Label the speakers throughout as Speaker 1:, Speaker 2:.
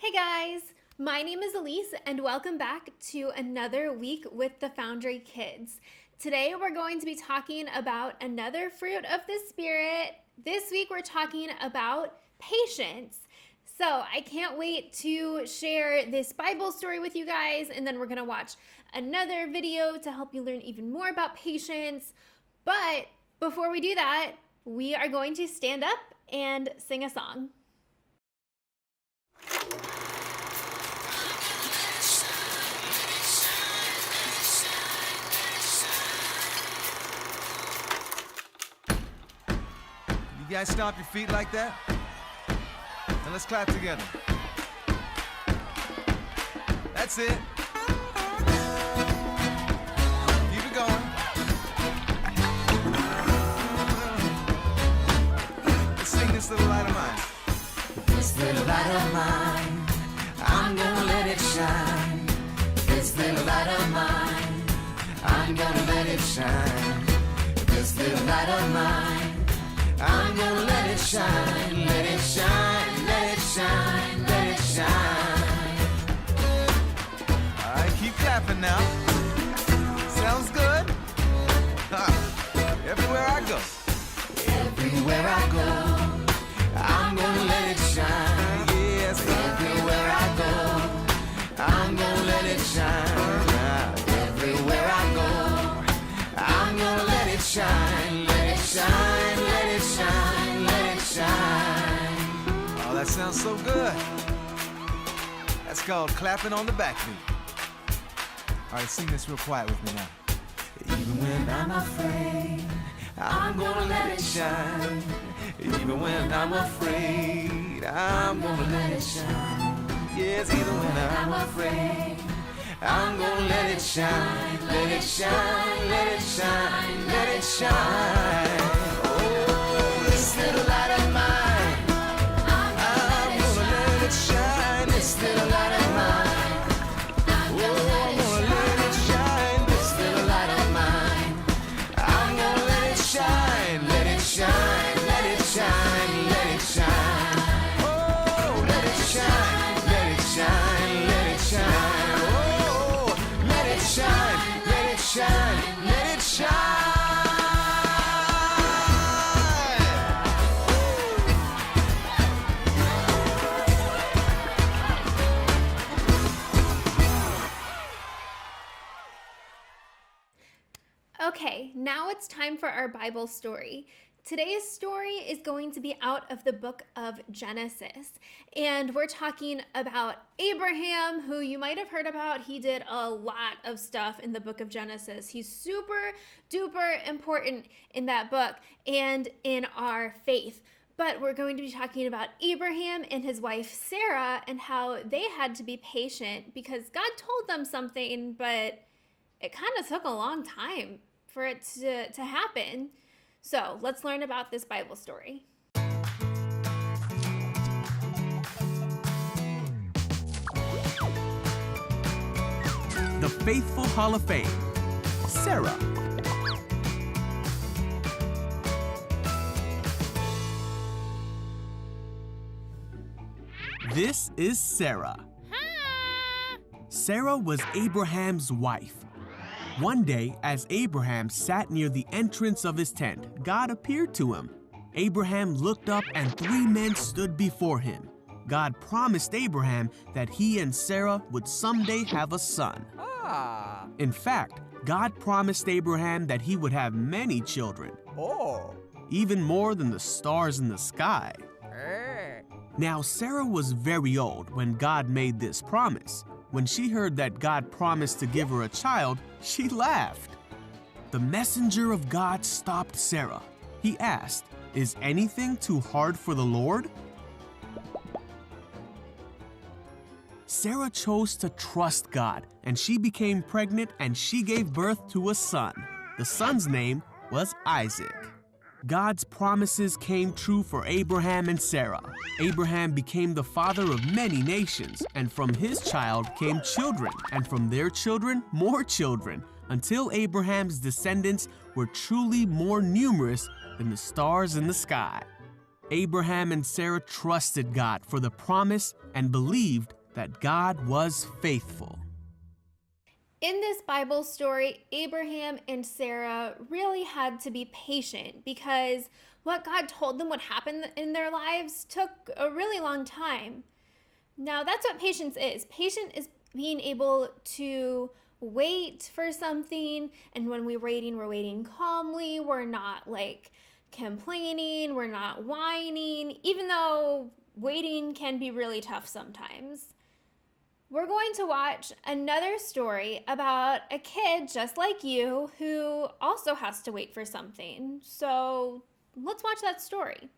Speaker 1: Hey guys, my name is Elise and welcome back to another week with the Foundry Kids. Today we're going to be talking about another fruit of the Spirit. This week we're talking about patience. So I can't wait to share this Bible story with you guys, and then we're going to watch another video to help you learn even more about patience. But before we do that, we are going to stand up and sing a song.
Speaker 2: You guys stomp your feet like that? Now let's clap together. That's it. Keep it going. Let's sing this little light of mine.
Speaker 3: This little light of mine, I'm gonna let it shine. This little light of mine, I'm gonna let it shine. This little light of mine, I'm gonna let it shine, let it shine, let it shine, let it shine.
Speaker 2: All right, keep clapping now. Sounds good? Everywhere I go.
Speaker 3: Everywhere I go, I'm gonna let it shine.
Speaker 2: Yes,
Speaker 3: Everywhere I go, I'm gonna let it shine. Everywhere I go, I'm gonna let it shine, let it shine, let it shine, let it shine.
Speaker 2: Oh, that sounds so good. That's called clapping on the back feet. All right, sing this real quiet with me now.
Speaker 3: Even when I'm afraid, I'm gonna let it shine. Even when I'm afraid, I'm gonna let it shine.
Speaker 2: Yes, even when
Speaker 3: I'm afraid, I'm gonna let it shine, let it shine, let it shine, let it shine. Oh, this little light of mine, I'm gonna let it shine. This little light of mine, I'm gonna let it shine. This little light of mine, I'm gonna let it shine, let it shine, let it shine, let it shine. Oh, let it shine, let it shine, let it shine. Oh, let it shine, let it shine, let it shine.
Speaker 1: Okay, now it's time for our Bible story. Today's story is going to be out of the book of Genesis, and we're talking about Abraham, who you might have heard about. He did a lot of stuff in the book of Genesis. He's super duper important in that book and in our faith. But we're going to be talking about Abraham and his wife Sarah and how they had to be patient because God told them something, but it kind of took a long time for it to happen. So let's learn about this Bible story.
Speaker 4: The Faithful Hall of Fame. Sarah. This is Sarah. Sarah was Abraham's wife. One day, as Abraham sat near the entrance of his tent, God appeared to him. Abraham looked up and 3 men stood before him. God promised Abraham that he and Sarah would someday have a son. In fact, God promised Abraham that he would have many children. Even more than the stars in the sky. Now, Sarah was very old when God made this promise. When she heard that God promised to give her a child, she laughed. The messenger of God stopped Sarah. He asked, "Is anything too hard for the Lord?" Sarah chose to trust God, and she became pregnant and she gave birth to a son. The son's name was Isaac. God's promises came true for Abraham and Sarah. Abraham became the father of many nations, and from his child came children, and from their children, more children, until Abraham's descendants were truly more numerous than the stars in the sky. Abraham and Sarah trusted God for the promise and believed that God was faithful.
Speaker 1: In this Bible story, Abraham and Sarah really had to be patient because what God told them would happen in their lives took a really long time. Now, that's what patience is. Patience is being able to wait for something, and when we're waiting calmly. We're not like complaining, we're not whining, even though waiting can be really tough sometimes. We're going to watch another story about a kid just like you who also has to wait for something. So let's watch that story.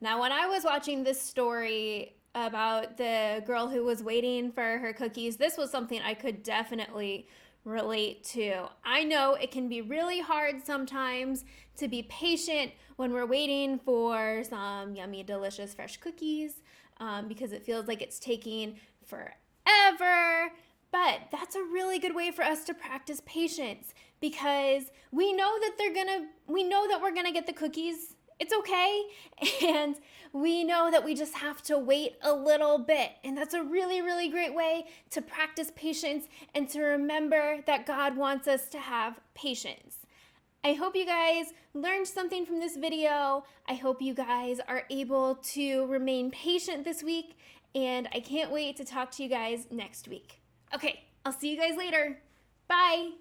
Speaker 1: Now, when I was watching this story about the girl who was waiting for her cookies, this was something I could definitely relate to. I know it can be really hard sometimes to be patient when we're waiting for some yummy, delicious, fresh cookies because it feels like it's taking forever. But that's a really good way for us to practice patience because we know that we're gonna get the cookies. It's okay. And we know that we just have to wait a little bit. And that's a really, really great way to practice patience and to remember that God wants us to have patience. I hope you guys learned something from this video. I hope you guys are able to remain patient this week. And I can't wait to talk to you guys next week. Okay, I'll see you guys later. Bye.